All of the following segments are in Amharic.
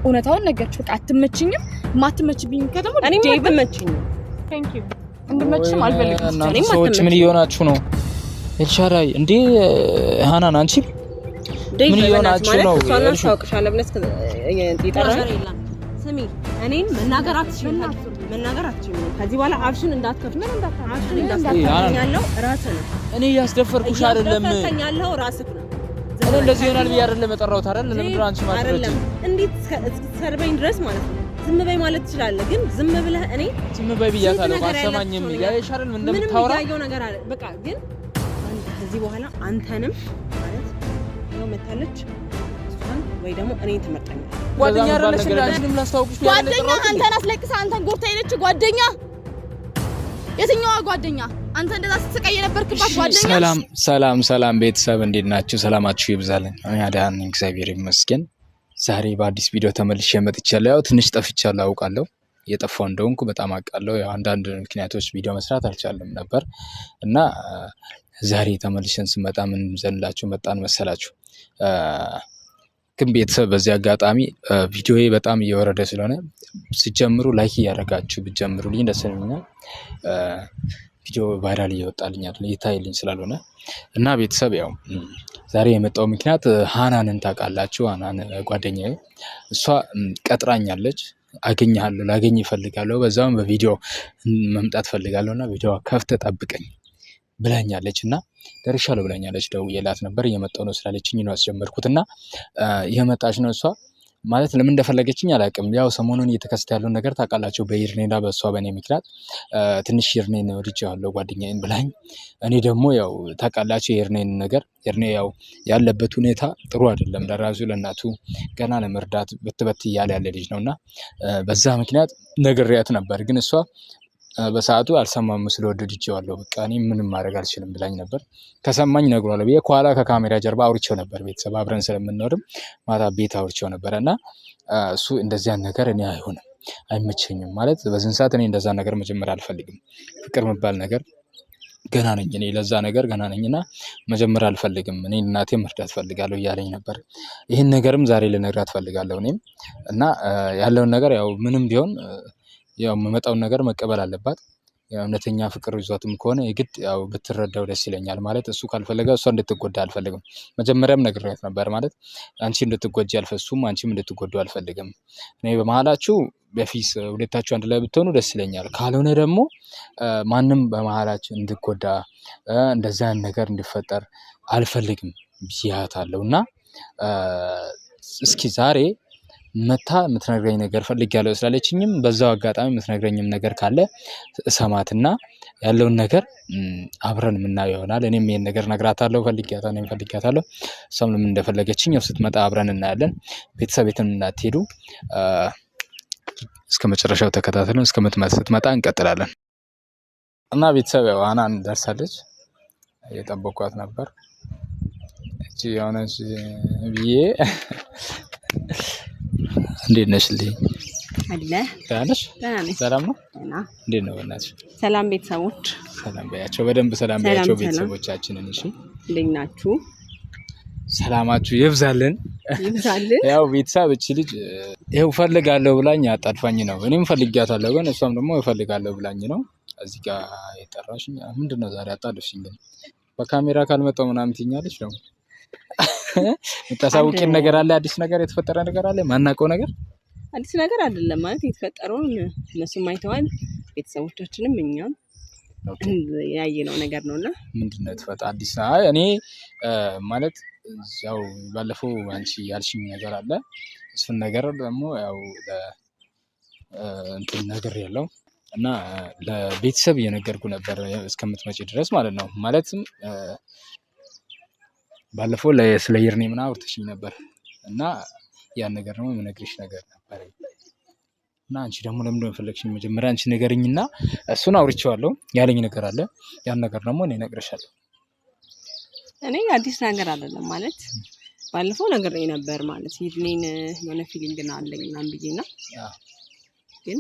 እውነታውን ነገርኩሽ። በቃ አትመችኝም። ማትመችብኝ ከደሞ እኔ ማትመችኝ ቴንክ ዩ እንድመችም አልፈልግም። እኔ ሰዎች ምን እየሆናችሁ ነው? ኤልሻዳይ እንዴ ሃናን አንቺ ምን እየሆናችሁ ነው? እሷን ታውቅሻለህ ብለስ ይጠራል። ስሚ እኔን መናገር አትችልም። ከዚህ በኋላ አፍሽን እንዳትከፍት ያለው ራስህ ነው። እኔ ያስደፈርኩሽ አይደለም። ያለው ራስህ ነው። እኔ እንደዚህ ይሆናል ብዬ አይደለም የጠራሁት አይደል? ለምን ነው አንቺ ማለት ነው? እንዴት እስክትሰርበኝ ድረስ ማለት ነው። ዝም በይ ማለት ትችላለህ፣ ግን ዝም ብለህ እኔ ዝም በይ ብያታለሁ። አሰማኝም ያየሽ አይደል? ምን እንደምታወራ ያየው ነገር አለ። በቃ ግን ከዚህ በኋላ አንተንም ማለት ነው መታለች እሷን ወይ ደግሞ እኔን ትመርጠኛለህ። ጓደኛ አይደለሽ እንዴ? ላስታውቅሽ ጓደኛ አንተን አስለቅሳ አንተን ጎርታ ሄደች ጓደኛ። የትኛዋ ጓደኛ? አንተ እንደዛ ስትሰቃይ የነበርክባት ጓደኛ። ሰላም ቤተሰብ እንዴት ናችሁ? ሰላማችሁ ይብዛልኝ። እኔ አዳን እግዚአብሔር ይመስገን። ዛሬ በአዲስ ቪዲዮ ተመልሼ መጥቻለሁ። ያው ትንሽ ጠፍቻለሁ አውቃለሁ። የጠፋው እንደሆንኩ በጣም አውቃለሁ። ያው አንዳንድ ምክንያቶች ቪዲዮ መስራት አልቻለም ነበር እና ዛሬ ተመልሼን ስመጣ ምን ዘንላችሁ መጣን መሰላችሁ? ግን ቤተሰብ በዚህ አጋጣሚ ቪዲዮዬ በጣም እየወረደ ስለሆነ ሲጀምሩ ላይክ እያደረጋችሁ ብትጀምሩልኝ ደስ ይለኛል። ቪዲዮ ቫይራል እየወጣልኝ አይደል? እየታየልኝ ስላልሆነ እና ቤተሰብ ያው ዛሬ የመጣው ምክንያት ሃናንን ታውቃላችሁ? ሃናን ጓደኛዬ እሷ ቀጥራኛለች። አገኘሃለሁ ላገኝ ይፈልጋለሁ በዛውም በቪዲዮ መምጣት ፈልጋለሁና ቪዲዮ ከፍተህ ጠብቀኝ ብላኛለች እና ደርሻለሁ ብላኛለች። ደውዬላት ነበር እየመጣሁ ነው ስላለችኝ ነው ያስጀመርኩትና እየመጣች ነው እሷ ማለት ለምን እንደፈለገችኝ አላውቅም። ያው ሰሞኑን እየተከሰተ ያለው ነገር ታውቃላችሁ በይርኔና በሷ በኔ ምክንያት ትንሽ ይርኔን ወድጄዋለሁ ጓደኛዬን ብላኝ እኔ ደግሞ ያው ታውቃላችሁ ይርኔን ነገር ይርኔ ያው ያለበት ሁኔታ ጥሩ አይደለም። ለራሱ ለእናቱ ገና ለመርዳት በትበት እያለ ያለ ልጅ ነውና በዛ ምክንያት ነግሬያት ነበር። ግን እሷ በሰዓቱ አልሰማም ስለወደድቼዋለሁ በቃ እኔ ምንም ማድረግ አልችልም ብላኝ ነበር። ከሰማኝ ነግሯለሁ ብዬ ከኋላ ከካሜራ ጀርባ አውርቼው ነበር። ቤተሰብ አብረን ስለምንኖርም ማታ ቤት አውርቼው ነበር እና እሱ እንደዚያን ነገር እኔ አይሆንም አይመቸኝም ማለት በዚህን ሰዓት እኔ እንደዛ ነገር መጀመር አልፈልግም። ፍቅር መባል ነገር ገና ነኝ እኔ ለዛ ነገር ገና ነኝና መጀመር አልፈልግም። እኔ እናቴን መርዳት ፈልጋለሁ እያለኝ ነበር። ይህን ነገርም ዛሬ ልነግራት ፈልጋለሁ እኔም እና ያለውን ነገር ያው ምንም ቢሆን ያው የመጣውን ነገር መቀበል አለባት። ያው እውነተኛ ፍቅር ይዟትም ከሆነ የግድ ያው ብትረዳው ደስ ይለኛል። ማለት እሱ ካልፈለገ እሷ እንድትጎዳ አልፈልግም። መጀመሪያም ነግሬያት ነበር ማለት አንቺ እንድትጎጂ አልፈሱም አንቺም እንድትጎዱ አልፈልግም። እኔ በመሃላችሁ በፊት ሁለታችሁ አንድ ላይ ብትሆኑ ደስ ይለኛል። ካልሆነ ደግሞ ማንም በመሃላችሁ እንድትጎዳ እንደዛ ነገር እንዲፈጠር አልፈልግም ብያታለሁና እስኪ ዛሬ መታ የምትነግረኝ ነገር ፈልጊያለሁ ስላለችኝም በዛው አጋጣሚ የምትነግረኝም ነገር ካለ እሰማትና ያለውን ነገር አብረን የምናየው ይሆናል። እኔም ይሄን ነገር ነግራታለሁ ፈልጊያታለሁ እሷም ለምን እንደፈለገችኝ ያው ስትመጣ አብረን እናያለን። ቤተሰብ የትም እንዳትሄዱ እስከ መጨረሻው ተከታተሉ። ስትመጣ እንቀጥላለን እና ቤተሰብ ያው ሃናን ደርሳለች። እየጠበኳት ነበር እቺ የሆነች ብዬ እንዴት ነሽልኝ? አለ ታነሽ ሰላም ነው? እንዴት ነው እናትሽ? ሰላም ቤተሰቦች ሰላም በያቸው በደንብ ሰላም በያቸው ቤተሰቦቻችንን። እሺ እንዴት ናችሁ? ሰላማችሁ ይብዛልን። ያው ቤተሰብ እቺ ልጅ ይሄው ፈልጋለሁ ብላኝ አጣድፋኝ ነው። እኔም ፈልጊያታለሁ ግን እሷም ደግሞ ፈልጋለሁ ብላኝ ነው እዚህ ጋር የጠራሽኝ። ምንድነው ዛሬ አጣድፍሽኝ? ግን በካሜራ ካልመጣው ምናምን ትኛለሽ ነው የምታሳውቂን ነገር አለ? አዲስ ነገር የተፈጠረ ነገር አለ? ማናውቀው ነገር አዲስ ነገር አይደለም ማለት የተፈጠረውን እነሱም አይተዋል ቤተሰቦቻችንም እኛም ያየነው ነገር ነውና ምንድነው የተፈጠረ አዲስ? እኔ ማለት ያው ባለፈው አንቺ ያልሽኝ ነገር አለ እሱን ነገር ደግሞ ያው እንትን ነገር ያለው እና ለቤተሰብ እየነገርኩ ነበር እስከምትመጪ ድረስ ማለት ነው። ማለትም ባለፈው ስለ ይርኔ ምናምን አውርተሽኝ ነበር እና ያን ነገር ደግሞ የምነግርሽ ነገር ነበር እና አንቺ ደግሞ ለምን እንደፈለግሽኝ መጀመሪያ አንቺ ንገሪኝና እሱን አውርቼዋለሁ ያለኝ ነገር አለ ያን ነገር ደግሞ እኔ እነግርሻለሁ። እኔ አዲስ ነገር አይደለም ማለት ባለፈው ነግሬ ነበር ማለት ይርኔን የሆነ ፊሊንግ አለኝ ምናምን ብዬና ግን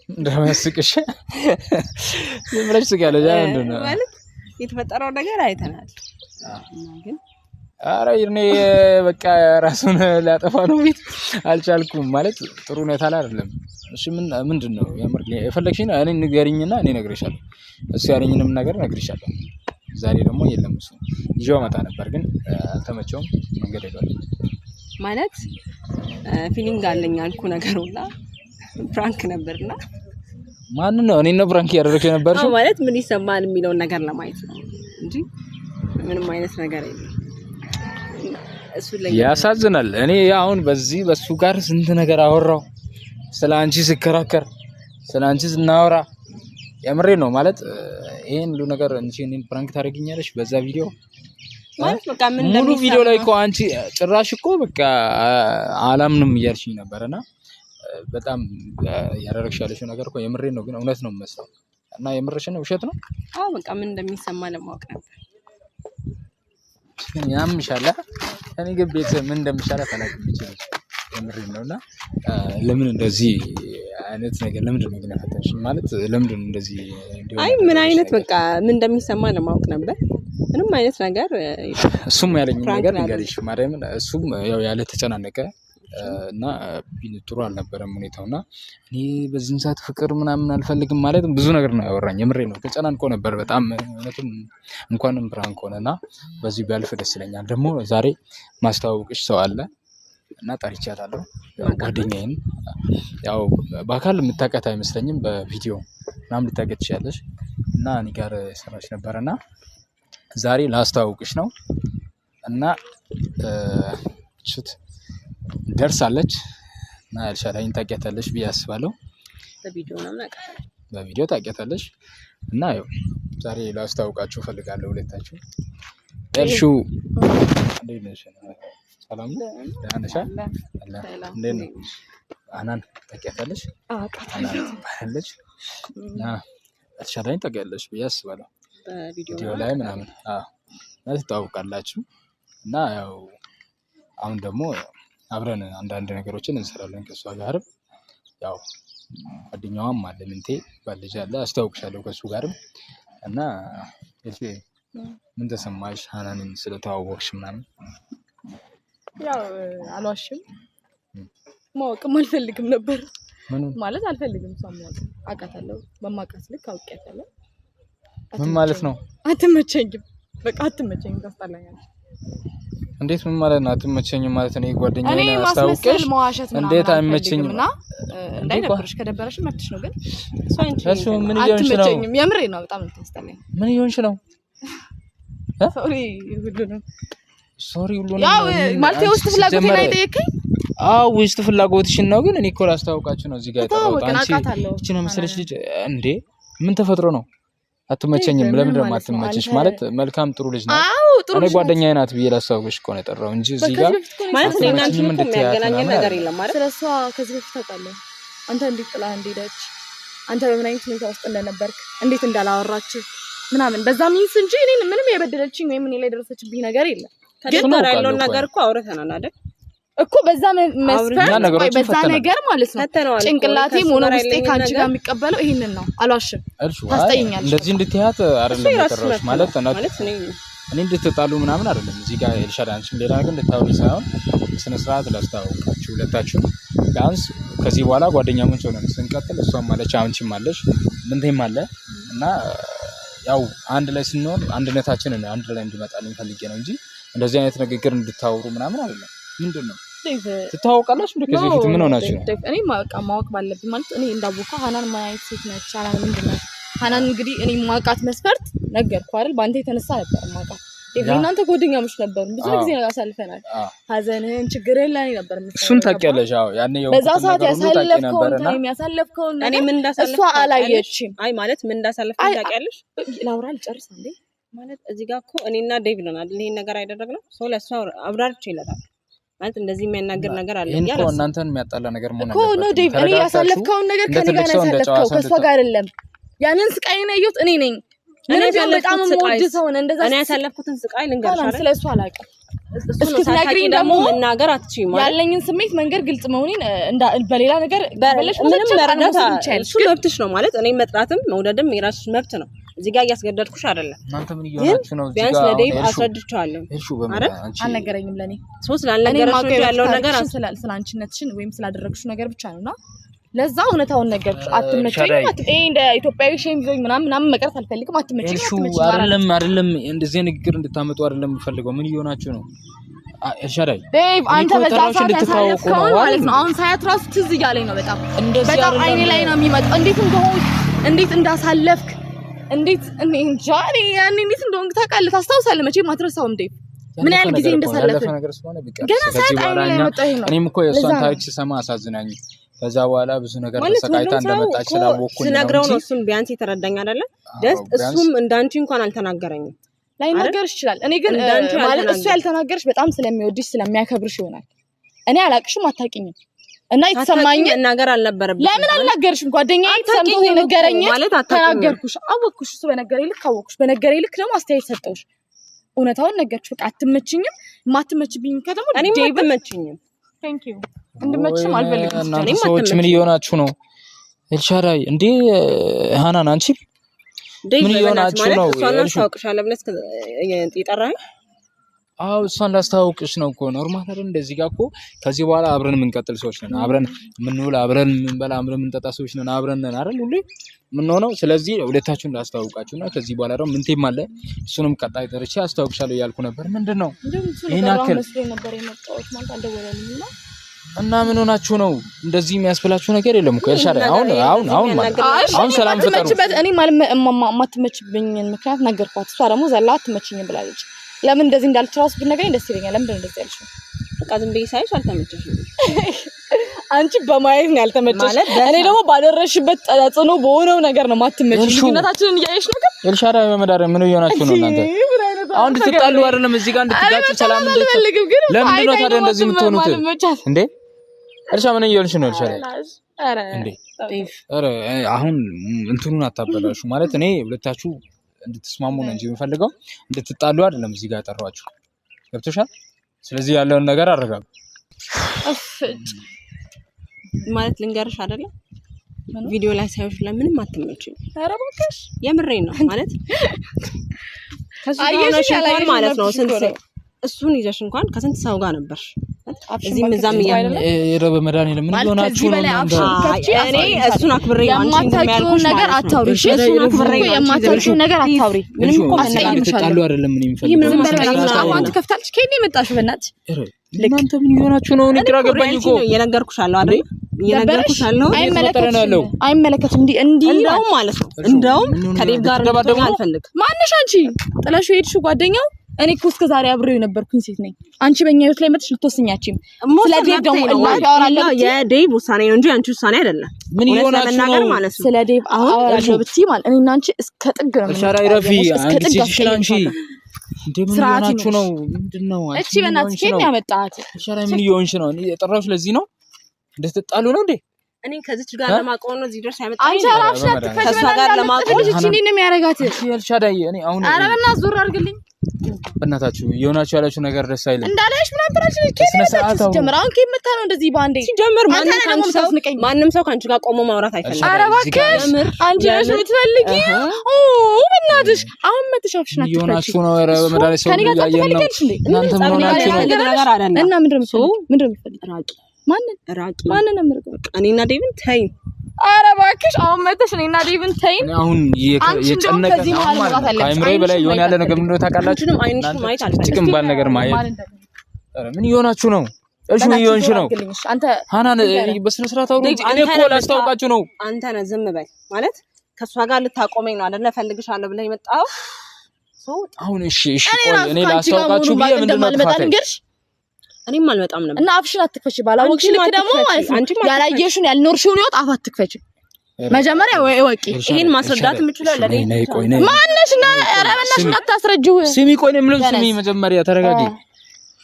እንደማስቅሽ ምንድነው ስጋለ ያ ምንድነው ማለት የተፈጠረው ነገር አይተናል። ግን ኧረ እኔ በቃ ራሱን ሊያጠፋ ነው ቤት አልቻልኩም ማለት ጥሩ ሁኔታ ላይ አይደለም። እሺ ምንድነው የምር የፈለግሽኝ እኔ ንገሪኝና እኔ እነግርሻለሁ። እሱ ያለኝንም ነገር እነግርሻለሁ። ዛሬ ደግሞ የለም እሱ ይዤው መጣ ነበር ግን አልተመቸውም። መንገድ ሄዷል ማለት ፊሊንግ አለኝ አልኩ ነገሩላ ፍራንክ ነበርና ማን ነው እኔ ነው ፍራንክ ያደረገው የነበርሽው ማለት ምን ይሰማል የሚለውን ነገር ለማየት ነው እንጂ ምንም አይነት ነገር የለም። እሱ ላይ ያሳዝናል። እኔ አሁን በሱ ጋር ስንት ነገር አወራው ስላንቺ ስከራከር ስላንቺ ስናወራ የምሬ ነው ማለት ይሄን ሁሉ ነገር እንጂ እኔን ፍራንክ ታደርጊኛለሽ በዛ ቪዲዮ ማለት በቃ ምን ሙሉ ቪዲዮ ላይ እኮ አንቺ ጭራሽ እኮ በቃ አላምንም እያልሽኝ ነበርና በጣም ያደረግሻለሽው ነገር እኮ የምሬ ነው ግን እውነት ነው መስለው እና የምርሽ ነው ውሸት ነው? አዎ በቃ ምን እንደሚሰማ ለማወቅ ነበር። ያምሻላ እኔ ግን ቤት ምን እንደምሻላ ተናግሬ ይችላል የምሬ ነውና ለምን እንደዚህ አይነት ነገር ለምን ነው ግን ፈተንሽ ማለት ለምን ነው እንደዚህ እንዲሆን አይ ምን አይነት በቃ ምን እንደሚሰማ ለማወቅ ነበር። ምንም አይነት ነገር እሱም ያለኝ ነገር ንገሪሽ ማርያም እሱም ያው ያለ ተጨናነቀ እና ጥሩ አልነበረም ሁኔታውና እኔ በዚህን ሰዓት ፍቅር ምናምን አልፈልግም ማለት ብዙ ነገር ነው ያወራኝ የምሬ ነው ተጨናንቆ ነበር በጣም እውነቱም እንኳንም ፍራንክ ሆነና በዚህ ቢያልፍ ደስ ይለኛል። ደግሞ ዛሬ ማስተዋወቅሽ ሰው አለ እና ጠርቻታለሁ ጓደኛዬን ያው በአካል የምታውቃት አይመስለኝም በቪዲዮ ምናምን ልታውቂያት ትችያለሽ እና እኔ ጋር ሰራች ነበርና ዛሬ ላስተዋወቅሽ ነው እና ደርሳለች እና ኤልሻዳይን ታውቂያታለሽ ብዬ አስባለሁ። በቪዲዮ ታውቂያታለሽ እና ያው ዛሬ ላስተዋውቃችሁ እፈልጋለሁ ሁለታችሁ። ኤልሹ እንዴት ነሽ? ሰላም ነው? ደህና ነሽ? እንዴት ነው? አናን ታውቂያታለሽ? ታውቂያታለሽ እና ኤልሻዳይን ታውቂያለሽ ብዬ አስባለሁ። በቪዲዮ ላይ ምናምን ትተዋወቃላችሁ እና ያው አሁን ደግሞ አብረን አንዳንድ ነገሮችን እንሰራለን ከሷ ጋርም ያው ጓደኛዋም አለ ምንቴ ባልጅ አለ አስተዋውቅሻለሁ ከሱ ጋርም እና እሺ ምን ተሰማሽ ሃናንን ስለተዋወቅሽ ምናምን? ያው አልዋሽም ማወቅም አልፈልግም ነበር ማለት አልፈልግም ማወቅ አውቃታለሁ በማውቃት ልክ አውቄያታለሁ። ምን ማለት ነው? አትመቸኝም በቃ አትመቸኝም ታስጠላኛለች። እንዴት ምን ማለት ነው? አትመቸኝም ማለት ነው? ጓደኛዬን አስተዋውቀሽ እንዴት አይመቸኝም? እና እንዳይነበርሽ ከደበረሽ መጥሽ ነው ግን እሱ ምን ይሆንሽ ነው? አትመቸኝም የምሬ ነው በጣም ታስጠላኝ። ምን ይሆንሽ ነው? ሶሪ ሁሉ ነው ያው ማለት ውስጥ ፍላጎቴ ላይ ጠየቀኝ። አዎ ውስጥ ፍላጎትሽን ነው ግን እኔ እኮ ላስተዋውቃችሁ ነው እዚህ ጋር የጠራሁት። አንቺ እቺ ነው መሰለሽ ልጅ እንዴ ምን ተፈጥሮ ነው? አትመቸኝም ለምን ደግሞ አትመቸሽ ማለት መልካም ጥሩ ልጅ ነው። እኔ ጓደኛዬ ናት ብዬ ላስተዋውቅሽ እኮ ነው የጠራው እንጂ እዚህ ጋር ማለት እኔና አንቺ እኮ የሚያገናኘን ነገር የለም ማለት ስለሷ ከዚህ በፊት ታውቃለህ አንተ እንዴት ጥላ እንደሄደች አንተ በምን አይነት ሁኔታ ውስጥ እንደነበርክ እንዴት እንዳላወራች ምናምን በዛ ሚንስ እንጂ እኔ ምንም የበደለችኝ ወይ ምን ላይ ደረሰችብኝ ነገር የለም። ግን ያለውን ነገር እኮ አውርተናል አይደል እኮ በዛ መስፈርት በዛ ነገር ማለት ነው ጭንቅላቴ ሞኖ ውስጤ ካንቺ ጋር የሚቀበለው ይሄንን ነው። አልዋሽም ታስጠይኛለሽ እንደዚህ እንድትያት አይደለም የጠራሁሽ ማለት እኔ እንድትጣሉ ምናምን አይደለም እዚህ ጋር ኤልሻዳይ አንቺም ሌላ ነገር እንድታወሪ ሳይሆን ስነ ስርዓት ላስተዋውቃችሁ ሁለታችሁ ቢያንስ ከዚህ በኋላ ጓደኛሞች ሆነን ስንቀጥል እሷም አለች አንቺም አለሽ ምንቴም አለ እና ያው አንድ ላይ ስንሆን አንድነታችንን አንድ ላይ እንዲመጣልን ፈልጌ ነው እንጂ እንደዚህ አይነት ንግግር እንድታወሩ ምናምን አይደለም። ምንድነው ትተዋወቃላችሁ እንዴ? ከዚህ በፊት ምን ሆናችሁ ነው? እኔ ማወቅ ባለብኝ ማለት እኔ እንዳወቀው ሃናን ማየት ሴት ነች። ሃናን ምንድነው ሃናን እንግዲህ እኔ ማውቃት መስፈርት ነገርኩ አይደል? ባንተ የተነሳ ነበር ማውቃት። እናንተ ጓደኛሞች ነበሩ ብዙ ጊዜ አሳልፈናል። ሀዘንህን ችግርህን ላይ ነበር እሱን ታውቂያለሽ። አዎ ያኔ በዛ ሰዓት ያሳለፍከውን እኔ ምን እንዳሳለፍኩ እሷ አላየችም። አይ ማለት ምን እንዳሳለፍኩ ታውቂያለሽ? ላውራ ልጨርስ እንዴ ማለት እዚህ ጋር እኮ እኔና ዴቭ ነን አይደል ይሄን ነገር አይደረግነው ሰው ለሷ አብራርቼ ይላታል ማለት እንደዚህ የሚያናገር ነገር አለ ያለ እኮ እናንተን የሚያጣላ ነገር መሆን እኮ ነው ዴቭ። እኔ ያሳለፍከውን ነገር ከኔ ጋር ያሳለፍከው ከሷ ጋር አይደለም። ያንን ስቃይ ነው ያየሁት እኔ ነኝ። እኔ በጣም ሞድ ሰው ነኝ። እንደዛ እኔ ያሳለፍኩትን ስቃይ ልንገርሽ አይደል? ስለሱ አላውቅም። እስክትነግሪኝ ደግሞ መናገር አትችይም ማለት ያለኝን ስሜት መንገር ግልጽ መሆኔን በሌላ ነገር ምንም መረዳት እሱ መብትሽ ነው ማለት እኔ መጥራትም መውደድም የራስሽ መብት ነው። እዚህ ጋር እያስገደድኩሽ አይደለም እናንተ ምን እየሆናችሁ ነው ቢያንስ ለዴቭ አስረድቻለሁ እርሹ በመጣ አንቺ አልነገረኝም ለኔ ስላልነገረሽ ነው ያለው ነገር ስላንቺነትሽን ወይም ስላደረግሽው ነገር ብቻ ነውና ለዛ እውነታውን ነገርኩሽ አትመቸኝም እንደ ኢትዮጵያዊ ሼም ዞኝ ምናምን መቅረት አልፈልግም አትመቸኝም አይደለም እንደዚህ ንግግር እንድታመጡ አይደለም የምፈልገው ምን እየሆናችሁ ነው እርሻዳይ ዴቭ አንተ በዛ ሰዓት ያሳለፍከው ማለት ነው አሁን ሳያት ራሱ ትዝ እያለኝ ነው በጣም አይኔ ላይ ነው የሚመጣው እንዴት እንዳሳለፍክ እንዴት እኔ እንጃ ያኔ እንዴት እንደሆንክ ታውቃለህ ታስታውሳለህ መቼም አትረሳውም ዴቭ ምን ያህል ጊዜ እንደሰለፈ ገና ሳይት አይኔ ላይ መጣው ነው እኔም እኮ የእሷን ታሪክ ስሰማ አሳዝናኝ ከዛ በኋላ ብዙ ነገር ተሰቃይታ እንደመጣች ስላወኩኝ ስነግረው ነው እሱም ቢያንስ የተረዳኝ አይደለ እሱም እንዳንቺ እንኳን አልተናገረኝም ላይናገርሽ ይችላል እኔ ግን ማለት እሱ ያልተናገርሽ በጣም ስለሚወድሽ ስለሚያከብርሽ ይሆናል እኔ አላቅሽም አታውቂኝም እና የተሰማኝ ነገር አልነበረብኝ ለምን አልናገርሽም ጓደኛዬ ሰምቶ የነገረኝ ተናገርኩሽ አወቅኩሽ እሱ በነገረኝ ልክ አወቅኩሽ በነገረኝ ልክ ደግሞ አስተያየት ሰጠውሽ እውነታውን ነገርኩሽ በቃ አትመችኝም ማትመችብኝ ከተሞ እኔ ማትመችኝም ቴንክ ዩ እንድመችም አልፈልግም እናንተ ሰዎች ምን እየሆናችሁ ነው ኤልሻዳይ እንዴ ሃናን አንቺ ምን እየሆናችሁ ነው እሷን ታውቅሻለህ ብለስ ይጠራኝ አው እሷን ላስታውቅሽ ነው እኮ ኖርማል አይደል እንደዚህ ጋር እኮ ከዚህ በኋላ አብረን የምንቀጥል ሰዎች ነን አብረን የምንውል አብረን የምንበላ አብረን የምንጠጣ ሰዎች ነን አብረን ነን አይደል ሁሌ ምን ሆነው ስለዚህ ሁለታችሁን ላስታውቃችሁና ከዚህ በኋላ ደግሞ ምንቴም አለ እሱንም ቀጣይ ደረጃ አስታውቅሻለሁ ያልኩ ነበር ምንድነው ይሄን አከለ ነበር የመጣሁት ማለት አልደወለልኝና እና ምን ሆናችሁ ነው እንደዚህ የሚያስብላችሁ ነገር የለም እኮ ኤልሻዳይ አሁን ሰላም ፈጠሩ እኔ ማትመችብኝ ምክንያት ነገርኳት እሷ ደግሞ ዘላ አትመችኝም ብላለች ለምን እንደዚህ እንዳልቻለስ ብነገኝ ደስ ይለኛል ለምን እንደዚህ ያልሽው በቃ ዝም ብዬ ሳይሽ አልተመቸሽም አንቺ በማየት ነው ያልተመቸሽ እኔ ደግሞ ባደረሽበት ተጽዕኖ በሆነው ነገር ነው ማትመችሽ ልዩነታችንን እያየሽ ነው ግን ኤልሻዳይ በመዳር ምን እየሆናችሁ ነው እናንተ አሁን እንድትጣሉ አይደለም እዚህ ጋር እንድትጋጩ ሰላም እንድትፈልጉ ለምን ነው ታዲያ እንደዚህ የምትሆኑት እንዴ እርሻ ምን እየሆንሽ ነው ኤልሻዳይ እንዴ አረ አሁን እንትኑን አታበላሹ ማለት እኔ ሁለታችሁ እንድትስማሙ ነው እንጂ የምፈልገው እንድትጣሉ አይደለም እዚህ ጋር ያጠራችሁ ገብቶሻል ስለዚህ ያለውን ነገር አረጋጉ ማለት ልንገርሽ አይደለ ቪዲዮ ላይ ሳይሆን ለምንም አትመጪም ኧረ እባክሽ የምሬን ነው ማለት ከሱናሽ እንኳን ማለት ነው ስንት እሱን ይዘሽ እንኳን ከስንት ሰው ጋር ነበርሽ እዚህ ምዛም የረበ መዳን የለም ምን ሆናችሁ ነው እኔ እሱን አክብሬ አንቺ እንደሚያልኩሽ ነገር አታውሪ እሱን አክብሬ የማታውሪው ነገር አታውሪ ምንም እኮ ተጣሉ አይደለም ምን ይፈልጋል አንተ ከፍታልሽ ከኔ መጣሽ በእናትሽ እናንተ ምን ይሆናችሁ ነው ንግራ ገባኝ እኮ የነገርኩሽ አለው አይደል የነገርኩሽ አለው አይመለከትም እንዲ እንደውም ማለት ነው እንደውም ከዴቭ ጋር እንደባደሙ አልፈልግ ማንሽ አንቺ ጥላሽ ሄድሽው ጓደኛው እኔ እኮ እስከ ዛሬ አብሬው የነበርኩኝ ሴት ነኝ አንቺ በእኛ ህይወት ላይ መጥተሽ ልትወስኛችም ስለ ዴቭ ደግሞ ያወራለሁ የዴቭ ውሳኔ ነው እንጂ አንቺ ውሳኔ አይደለም ምን ይሆናችሁ ነው ማለት ነው ስለ ዴቭ አወራለሁ ብትይ ማለት እኔና አንቺ እስከ ጥግ ነው ሻራይ ረፊ አንቺ አንቺ እንደምን ይሆናችሁ ነው ምንድነው እቺ በእናትሽ ከኔ ያመጣት ሻራይ ምን ይሆንሽ ነው የጠራሁሽ ለዚህ ነው እንድትጣሉ ነው እንዴ እኔ ከዚች ጋር ለማቆም ነው እዚህ ድረስ ያመጣኝ አንቺ አራፍሽ ከሷ ጋር ለማቆም እቺ እኔን ነው የሚያረጋት ኤልሻዳይ እኔ አሁን ኧረ በእናትሽ ዞር አድርግልኝ በእናታችሁ የሆናችሁ ያላችሁ ነገር ደስ አይልም እንዳላሽ ምናምን ብራችሁ ከስነስርዓት ጀምር አሁን ከመጣ ነው እንደዚህ ባንዴ ሲጀምር ማንንም ሰው ካንቺ ጋር ቆሞ ማውራት አይፈልግም ኧረ እባክሽ አንቺ ነሽ የምትፈልጊ በእናትሽ አሁን መተሻፍሽና የሆናችሁ ነው ኧረ በመዳለ ሰው ያየን ነው እናንተ ምን ሆናችሁ ነው ነገር አይደለም እና ምንድነው የምትፈልጊ ማንን ነው የምርቀው እኔና ዴቭን ተይ ኧረ እባክሽ አሁን መተሽ እኔና ዴቭን ተይን አሁን የጨነቀኝ ካይምሬ በላይ የሆነ ያለ ነገር ምንድነው ታውቃላችሁ አይንሽ ማየት አልፈልግም ጥቅም ባል ነገር ማየት ኧረ ምን ይሆናችሁ ነው እሺ ምን ይሆንሽ ነው አንተ ሃናን በስነ ስርዓት አውሩ እኔ እኮ ላስታውቃችሁ ነው አንተ ነህ ዝም በይ ማለት ከሷ ጋር ልታቆመኝ ነው አይደል እፈልግሻለሁ ብለህ የመጣው አሁን እሺ እኔ ላስታውቃችሁ ብዬ ምንድነው ጥፋት እኔም አልመጣም ነበር እና አፍሽን አትክፈቺ ባላወቅሽ ልክ ደግሞ ማለት ነው ያላየሽውን ያልኖርሽውን ህይወት አፍ አትክፈቺ መጀመሪያ ወቂ ይሄን ማስረዳት የምችለው ለኔ ማነሽና ኧረ በእናትሽ አታስረጂው ስሚ ቆይ ነው ስሚ መጀመሪያ ተረጋጊ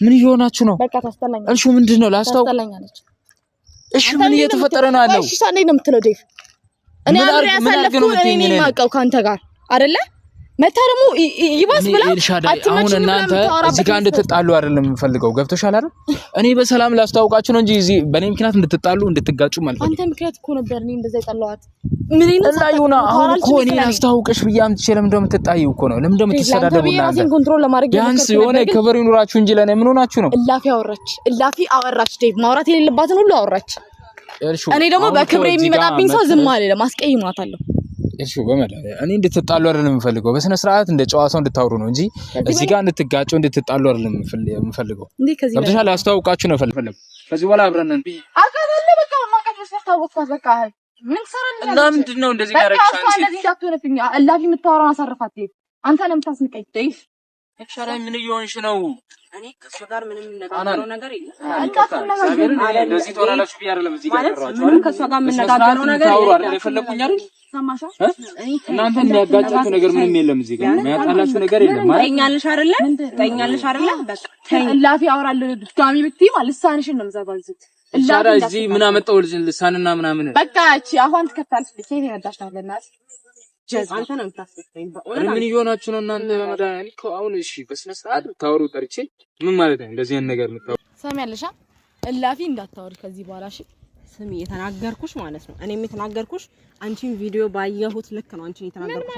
ምን ይሆናችሁ ነው በቃ ታስተላኛለች እሺ ምንድነው ላስታውቃለች እሺ ምን እየተፈጠረ ነው ያለው እሺ ሳኔ ነው የምትለው ዴቭ እኔ አብሬ ያሳለፍኩ እኔ ማቀው ካንተ ጋር አይደለ መታ ደግሞ ይባስ ብላ አሁን እናንተ እዚህ ጋር እንድትጣሉ አይደለም የምፈልገው ገብቶሻል አይደል እኔ በሰላም ላስተዋውቃችሁ ነው እንጂ እዚህ በኔ ምክንያት እንድትጣሉ እንድትጋጩ ማለት ነው አንተ ምክንያት እኮ ነበር እኔ እንደዛ ይጣላዋት ምን ይነሳ ይሁን አሁን እኮ እኔ ላስተዋውቅሽ ብዬ አምጥቼ ለምን እንደምትጣዩ እኮ ነው ለምን እንደምትሰዳደቡና አንተ ኮንትሮል ለማድረግ ያንስ የሆነ ከበር ይኑራችሁ እንጂ ለኔ ምን ሆናችሁ ነው እላፊ አወራች ዴቭ ማውራት የሌለባትን ሁሉ አወራች እኔ ደግሞ በክብሬ የሚመጣብኝ ሰው ዝም አለ ለማስቀይማታለሁ እሺ በመዳለ እኔ እንድትጣሉ አይደለም የምፈልገው በስነ ስርዓት እንደ ጨዋታው እንድታወሩ ነው እንጂ እዚህ ጋር እንድትጋጩ እንድትጣሉ አይደለም የምፈልገው ገብቶሻል አስተዋውቃችሁ ነው ፈልፈለም ከዚህ በኋላ አብረን ነን አቃለለ በቃ ማቀፈስ ታወቅኳት በቃ ምን ሰራልኝ እና ምንድነው እንደዚህ ያረጋሽ አንቺ እንደዚህ ዳክቶነፍኛ እላፊ የምታወራው አሳርፋት አንተ ነው የምታስንቀኝ ዴቭ እሻራ ምን እየሆንሽ ነው እኔ ከሱ ጋር ምንም ነገራው ነገር የለም እንደዚህ ተወራላችሁ ብዬ አይደለም እዚህ ጋር ቀራችሁ ማለት ከሱ ጋር ምን ነገራው ነገር አይደለም የፈለኩኝ አይደል ሰማሻ እናንተ የሚያጋጫችሁ ነገር ምንም የለም እዚህ ጋር የሚያጣላችሁ ነገር የለም ማለት ጠኛለሽ አይደለ በቃ እላፊ አወራለሁ ድጋሚ ብትይ ማለት ልሳንሽን ነው የምዘባዝት እላፊ እዚህ ምን አመጣው ልሳንና ምናምን በቃ እቺ አሁን ትከታልሽ ለሴት ያዳሽ ታገናስ አንተ ነው የምታስፈኝ ምን እየሆናችሁ ነው እናንተ በመዳን እኮ አሁን እሺ በስነ ስርዓት ታወሩ ጠርቼ ምን ማለት ነው እንደዚህ አይነት ነገር ምታወሩ ሰሚያለሽ እላፊ እንዳታወሪ ከዚህ በኋላ እሺ ስሚ የተናገርኩሽ ማለት ነው እኔም የተናገርኩሽ አንቺን ቪዲዮ ባየሁት ልክ ነው አንቺን የተናገርኩሽ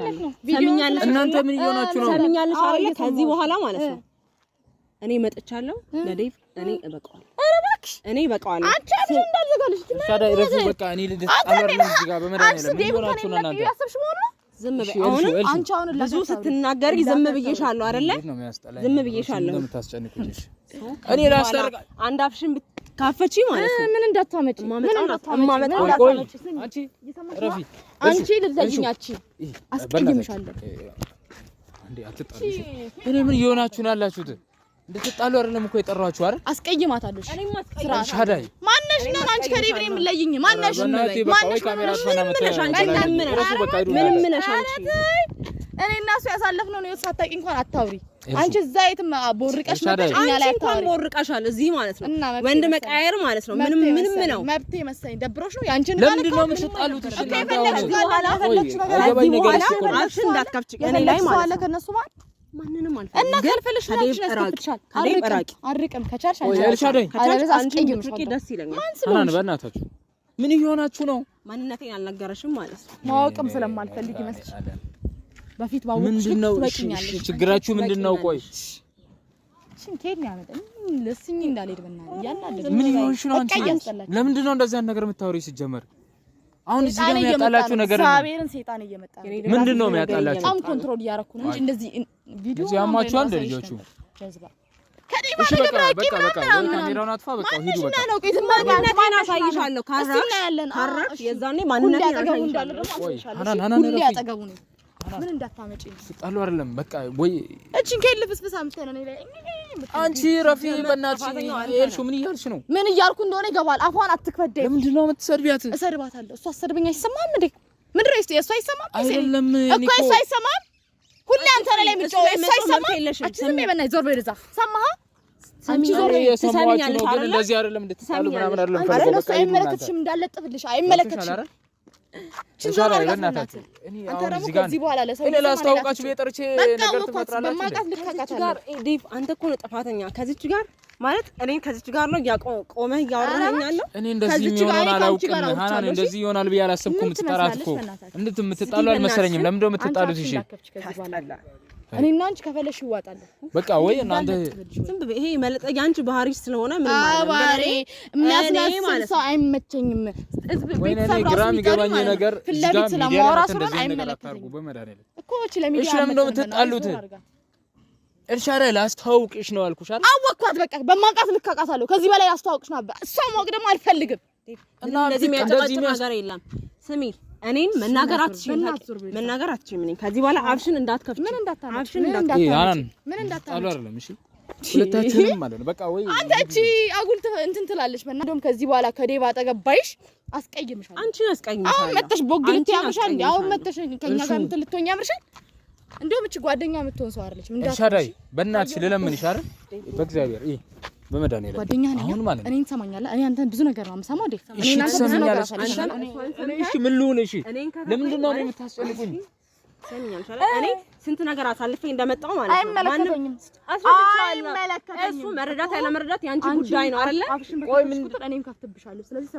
ሰሚኛለሽ እናንተ ምን እየሆናችሁ ነው ሰሚኛለሽ አይደል ከዚህ በኋላ ማለት ነው እኔ መጥቻለሁ ለዴቭ እኔ እበቃዋለሁ ኧረ እባክሽ እኔ እበቃዋለሁ አንቺ እንዳልዘጋልሽ ታዲያ ይረፉ በቃ እኔ ልትጣላር ነው እዚህ ጋር በመዳን ምን እየሆናችሁ ነው እናንተ ያሰብሽ ሆነ ዝም በይ አሁን አንቺ አሁን ብዙ ስትናገሪ ዝም ብዬሻለሁ አይደለ ዝም ብዬሻለሁ እንደምታስጨንቁኝ እኔ ላስተርጋ አንድ አፍሽን ካፈቺ ማለት ነው ምን እንዳታመጪ አንቺ ረፊ አንቺ ልትዘጂኛቺ አስቀይምሻለሁ እንዴ አትጣሉሽ እኔ ምን እየሆናችሁ ነው ያላችሁት እንድትጣሉ አይደለም እኮ የጠራችሁ አይደል አስቀይማታለሁ ሻዳይ ማነሽ ነው አንቺ ከዴቭ ነው የምለይኝ ማነሽ ነው ማነሽ ካሜራ አጥፋና ምንም ነሽ አንቺ እኔ እና እሱ ያሳለፍነው ነው ሳታውቂ እንኳን አታውሪ አንቺ እዛ የትም ቦርቀሽ መጣሽ እኛ ላይ አታውሪ ቦርቀሻል እዚህ ማለት ነው ወንድ መቃየር ማለት ነው ምንም ነው መብቴ መሰለኝ ደብሮሽ ነው ያንቺን ጋር ለምንድን ነው የምትጣሉት እሺ ከዚህ በኋላ አፍሽን እንዳትከፍቺ እኔ ላይ ማለት ነው ከነሱ ማለት ማንንም አልፈልግም እና ካልፈልሽ አርቅም ከቻልሽ አንቺ ደስ ይለኛል አናን በእናታችሁ ምን እየሆናችሁ ነው ማንነቴን አልነገረሽም ማለት ነው ማወቅም ስለማልፈልግ ይመስልሽ በፊት ባውቁ ምንድነው እሺ ችግራችሁ ምንድነው ቆይ ሽንቴን ያመጣኝ ለስኝ እንዳልሄድ በእናትህ ያናደደ ምን ይሆንሽ ነው አንቺ ለምንድን ነው እንደዚህ ነገር የምታወሪው ሲጀመር አሁን እዚህ ጋር የሚያጣላችሁ ነገር ነው ሳቤርን ሰይጣን እየመጣ ነው ምንድነው የሚያጣላችሁ በጣም ኮንትሮል ያረኩ ነው እንጂ እንደዚህ ቪዲዮ ያማችኋል እንደ ልጆቹ እሺ በቃ ካሜራውን አጥፋ በቃ ሂዱ በቃ ነው ቆይ ማንነቴን አሳይሻለሁ ካራሽ የዛኔ ማንነቴን አሳይሻለሁ ሁሌ ያጠገቡ ነው ምን እንዳታመጪ ስጣሉ አይደለም በቃ ወይ እቺን ከልፍስፍስ አምጥተን ነው ላይ አንቺ ረፊ በእናትሽ ኤልሹ ምን እያልሽ ነው ምን እያልኩ እንደሆነ ይገባል አፏን አትክፈደኝ ለምንድን ነው የምትሰድቢያት እሰድባታለሁ እሷ አሰድበኛ አይሰማም እንዴ ምንድን ነው እሱ አይሰማም አይደለም እኮ እሱ አይሰማም ሁሌ አንተ ላይ ምጮህ እሱ አይሰማም አትስም በእናትህ ዞር በይዛ ሰማህ አንቺ ዞር ትሰሚኛለሽ ግን እንደዚህ አይደለም እንድትጣሉ ምናምን አይደለም ፈልገው በቃ አይመለከትሽም እንዳለጥፍልሽ አይመለከትሽም ችግር አይበናታችሁ እኔ አሁን እዚህ ጋር እኔ ላስታውቃችሁ በጠርቼ ነገር ትፈጥራላችሁ በማቃት ልካካታለሁ ዴቭ አንተ እኮ ነው ጥፋተኛ ከዚች ጋር ማለት እኔ ከዚች ጋር ነው ያቆመ ያወራኝ ያለው እኔ እንደዚህ የሚሆነው አላውቅም ሃናን እንደዚህ ይሆናል ብዬ አላሰብኩም ትጠራት እኮ እንድትምትጣሉ አልመሰለኝም ለምን እንደው የምትጣሉት እሺ እኔና አንቺ ከፈለሽ ይዋጣል በቃ ወይ እናንተ ዝም ብዬ ይሄ መለጠኛ አንቺ ባህሪ ስለሆነ ምን ማለት ነው ባህሪ የሚያስናስል ሰው አይመቸኝም ወይ እኔ ግራም ይገባኝ ነገር ፍለቢት ስለማወራ ሰው አይመለከትም እኮ እቺ ለሚዲያ እሺ ለምን እንደው የምትጣሉት እርሻራ ላስተዋውቅሽ ነው አልኩሽ አይደል አወቅኳት በቃ በማቃት ልካቃታለሁ ከዚህ በላይ ላስተዋውቅሽ ነበር እሷ ማወቅ ደግሞ አልፈልግም እና እንደዚህ የሚያጨቃጭቅ ነገር የለም ስሚ እኔን መናገር አትችይም ነኝ ከዚህ በኋላ አፍሽን እንዳትከፍቺ አፍሽን እንዳትከፍቺ ምን እንዳታሉ አይደለም እሺ ሁለታችንም ማለት ነው በቃ ወይ አንተ እቺ አጉል እንትን ትላለች እንደውም ከዚህ በኋላ ከዴቭ አጠገባይሽ አስቀይምሻለሁ አንቺ አስቀይምሻለሁ አሁን መተሽ ቦግልት ያምርሻል አሁን መተሽ ከኛ ጋር ምትልቶኛ ያምርሻል እንደውም እቺ ጓደኛ የምትሆን ሰው አይደለች ምን ሻዳይ በእናትሽ ልለምንሽ አይደል በእግዚአብሔር በመድኃኒዓለም ጓደኛ ነኝ አሁን ማለት እኔን ትሰማኛለህ እኔ አንተን ብዙ ነገር ነው የምሰማው ዴቭ እሺ ትሰማኛለሽ እሺ ምን ልሁን እሺ ለምንድን ነው የምታስጨንቁኝ ሰሚኛል ሻለ እኔ ስንት ነገር አሳልፌ እንደመጣው ማለት ነው አይመለከተኝም እሱ መረዳት ያለ መረዳት ያንቺ ጉዳይ ነው አይደለ ቆይ ምን እኔም ከፍትብሻለሁ ስለዚህ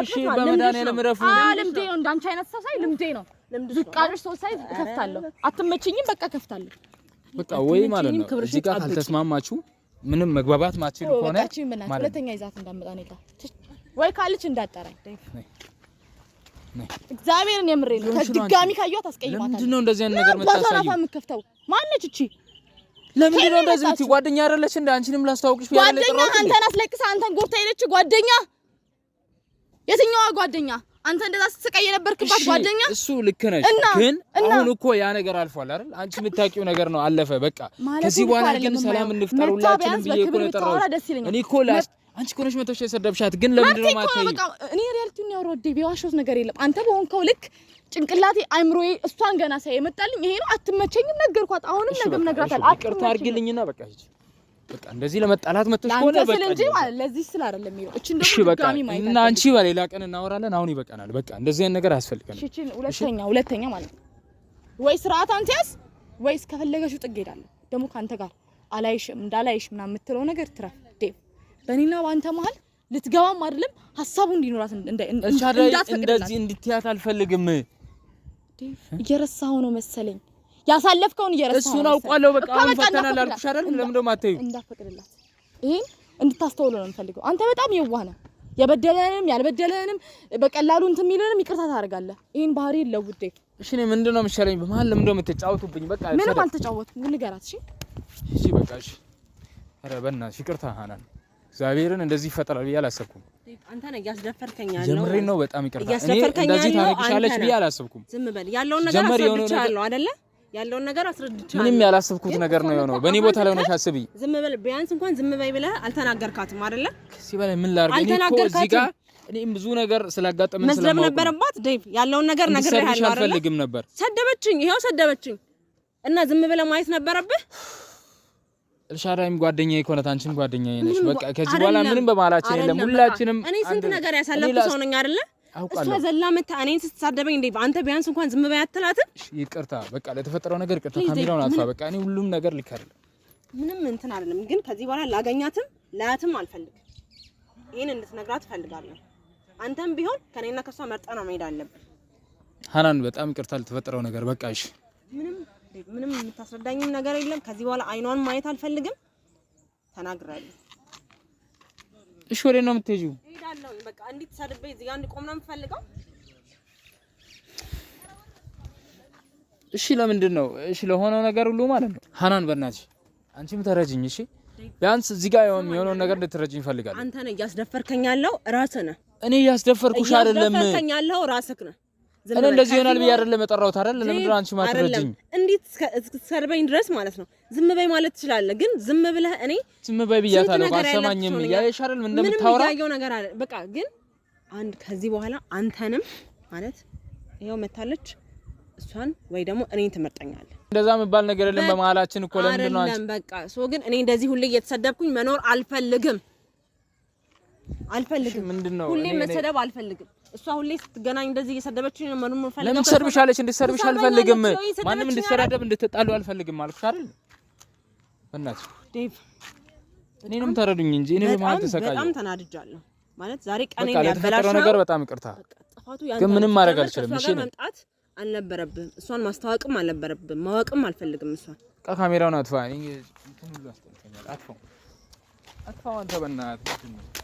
እሺ በመድኃኒዓለም ረፉ ልምዴ ነው እንዳንቺ አይነት ሰው ሳይ ልምዴ ነው ዝቃልሽ ሰው ሳይ ከፍታለሁ አትመችኝም በቃ ከፍታለሁ በቃ ወይ ማለት ነው እዚህ ጋር ካልተስማማችሁ ምንም መግባባት ማትችሉ ከሆነ ማለት ሁለተኛ ይዛት እንዳመጣ ነው ጋር ወይ ካልች እንዳጠራኝ እግዚአብሔርን የምሬ ነው ከድጋሚ ካዩት አስቀይማታለሁ ለምንድነው እንደዚህ አይነት ነገር መታሳዩ ታራፋ የምከፍተው ማነች እቺ ለምንድነው እንደዚህ ምት ጓደኛ አይደለች እንደ አንቺንም ላስተዋውቅሽ ያለ ጓደኛ አንተን አስለቅሳ አንተን ጎርታ ሄደች ጓደኛ የትኛዋ ጓደኛ አንተ እንደዛ ስትቀይ የነበርክባት ጓደኛ እሱ ልክ ነሽ ግን አሁን እኮ ያ ነገር አልፏል አይደል አንቺ የምታውቂው ነገር ነው አለፈ በቃ ከዚህ በኋላ ግን ሰላም እንፍጠሩላችንም ብዬ እኮ ነው የጠራሁት እኔ እኮ አንቺ እኮ ነሽ መተሽ የሰደብሻት ግን ለምንድን ነው ማታዩ በቃ እኔ ሪያሊቲውን ያወራው ቢዋሾት ነገር የለም አንተ በሆንከው ልክ ጭንቅላቴ አይምሮዬ እሷን ገና ሳይ የመጣልኝ ይሄ ነው አትመቸኝም ነገርኳት አሁንም ነገም ነግራታል ይቅርታ አድርጊልኝና በቃ ሂጂ በቃ እንደዚህ ለመጣላት መተሽ ሆነ በቃ ለአንተ ስለዚህ ማለት ለዚህ ስለ አይደለም ይሄው እቺ እንደው ድጋሚ ማይታ እና አንቺ በሌላ ቀን እናወራለን አሁን ይበቃናል በቃ እንደዚህ አይነት ነገር አያስፈልገንም እቺ ሁለተኛ ማለት ወይ ስርዓት አንተ ያስ ወይስ ከፈለገሽው ጥግ ሄዳለሁ ደግሞ ካንተ ጋር አላይሽም እንዳላይሽ ምናምን የምትለው ነገር ትረፍ ዴቭ በእኔና ባንተ መሀል ልትገባም አይደለም ሐሳቡ እንዲኖራት እንደዚህ እንድትያት አልፈልግም ዴቭ እየረሳው ነው መሰለኝ ያሳለፍከውን እየረሳው እሱን አውቃለሁ በቃ አሁን ፈተናል አልኩሽ አይደል ለምን ደሞ አትዩ እንዳፈቅድላት ይሄን እንድታስተውለው ነው የምፈልገው አንተ በጣም የዋህ ነህ የበደለንም ያልበደለንም በቀላሉ እንትን የሚልንም ይቅርታ ታደርጋለህ ይሄን ባህሪ ለውጥ ዴቭ እሺ እኔ ምንድነው መሰለኝ በመሀል ለምን ደሞ የምትጫወቱብኝ በቃ ምንም አልተጫወትኩም ንገራት እሺ በቃ እሺ ኧረ በእናትሽ ይቅርታ ሃናን እግዚአብሔርን እንደዚህ ይፈጠራል ብዬ አላሰብኩም አንተ ነህ ያስደፈርከኝ ያለው ጀምሬ ነው በጣም ይቅርታ እኔ እንደዚህ ታረግሻለች ብዬ አላሰብኩም ዝም በል ያለውን ነገር አስረድቻለሁ አይደለ ያለውን ነገር አስረድቻለሁ ምንም ያላሰብኩት ነገር ነው የሆነው በእኔ ቦታ ላይ ሆነሽ አስቢ ዝም በል ቢያንስ እንኳን ዝም በይ ብለህ አልተናገርካትም አይደለ ከዚህ በላይ ምን ላድርግ እኔ እኮ እዚህ ጋር እኔም ብዙ ነገር ስላጋጠመኝ መስደብ ነበረባት ዴቭ ያለውን ነገር ነግሬሃለሁ አይደል አልፈልግም ነበር ሰደበችኝ ይሄው ሰደበችኝ እና ዝም ብለህ ማየት ነበረብህ እልሻዳይም ጓደኛዬ ኮነት አንቺም ጓደኛዬ ነሽ በቃ ከዚህ በኋላ ምንም በመሃላችን የለም ሁላችንም እኔ ስንት ነገር ያሳለፍኩ ሰው ነኝ አይደለ እሷ ዘላ መታ እኔን ስትሳደበኝ እንዴ አንተ ቢያንስ እንኳን ዝም በይ አትላትም ይቅርታ በቃ ለተፈጠረው ነገር ይቅርታ ካሜራውን አጥፋ በቃ እኔ ሁሉም ነገር ልክ አይደለም ምንም እንትን አይደለም ግን ከዚህ በኋላ ላገኛትም ላያትም አልፈልግም ይሄን እንድትነግራት እፈልጋለሁ አንተም ቢሆን ከኔና ከሷ መርጠ ነው መሄድ አለብህ ሃናን በጣም ይቅርታ ለተፈጠረው ነገር በቃ እሺ ምንም የምታስረዳኝም ነገር የለም ከዚህ በኋላ አይኗን ማየት አልፈልግም ተናግራለሁ እሺ ወዴት ነው የምትሄጂው እሄዳለሁ በቃ እንዴት ተሰድበይ እዚህ ጋር እንድቆም ነው የምፈልገው እሺ ለምንድን ነው እሺ ለሆነው ነገር ሁሉ ማለት ነው ሃናን በእናትሽ አንቺም ተረጅኝ እሺ ቢያንስ እዚህ ጋር የሆነው ነገር እንድትረጅኝ እፈልጋለሁ አንተ ነህ እያስደፈርከኝ ያለው ራስህ ነህ እኔ እያስደፈርኩሽ አይደለም እያስደፈርከኝ ያለው ራስህ ነህ እኔ እንደዚህ ይሆናል ብዬ አይደለም የጠራሁት አይደል ለምንድን ነው አንቺ ማትረጅኝ እንዴት እስከሰርበኝ ድረስ ማለት ነው ዝም በይ ማለት ትችላለህ ግን ዝም ብለህ እኔ ዝም በይ ብያታለሁ አሰማኝም ያየሽ አይደል ምን እንደምታወራ ምንም ያየው ነገር አለ በቃ ግን አንድ ከዚህ በኋላ አንተንም ማለት ይሄው መታለች እሷን ወይ ደግሞ እኔን ትመርጠኛለህ እንደዛ መባል ነገር የለም በመሃላችን እኮ ለምንድን ነው አንቺ በቃ ሶ ግን እኔ እንደዚህ ሁሌ እየተሰደብኩኝ መኖር አልፈልግም ምንድነው ሁሌ መሰደብ አልፈልግም እሷ ሁሌ ስትገናኝ እንደዚህ እየሰደበችኝ ነው መኖር ፈልገው ለምን ትሰርብሻለች እንድትሰርብሽ አልፈልግም ማንንም እንድትሰዳደብ እንድትጣሉ አልፈልግም አልኩሽ አይደል በእናትሽ ዴቭ እኔንም ተረዱኝ እንጂ እኔ በመሃል ተሰቃየሁ በጣም ተናድጃለሁ ማለት ዛሬ ቀኔን ያበላሽው ነገር በጣም ይቅርታ ጥፋቱ ግን ምንም ማድረግ አልችልም እሺ መምጣት አልነበረብህም እሷን ማስተዋወቅም አልነበረብህም ማወቅም አልፈልግም እሷን ካሜራውን አጥፋ እኔ እንትን ሁሉ አስጠልተኛል አጥፋው አንተ በእናትህ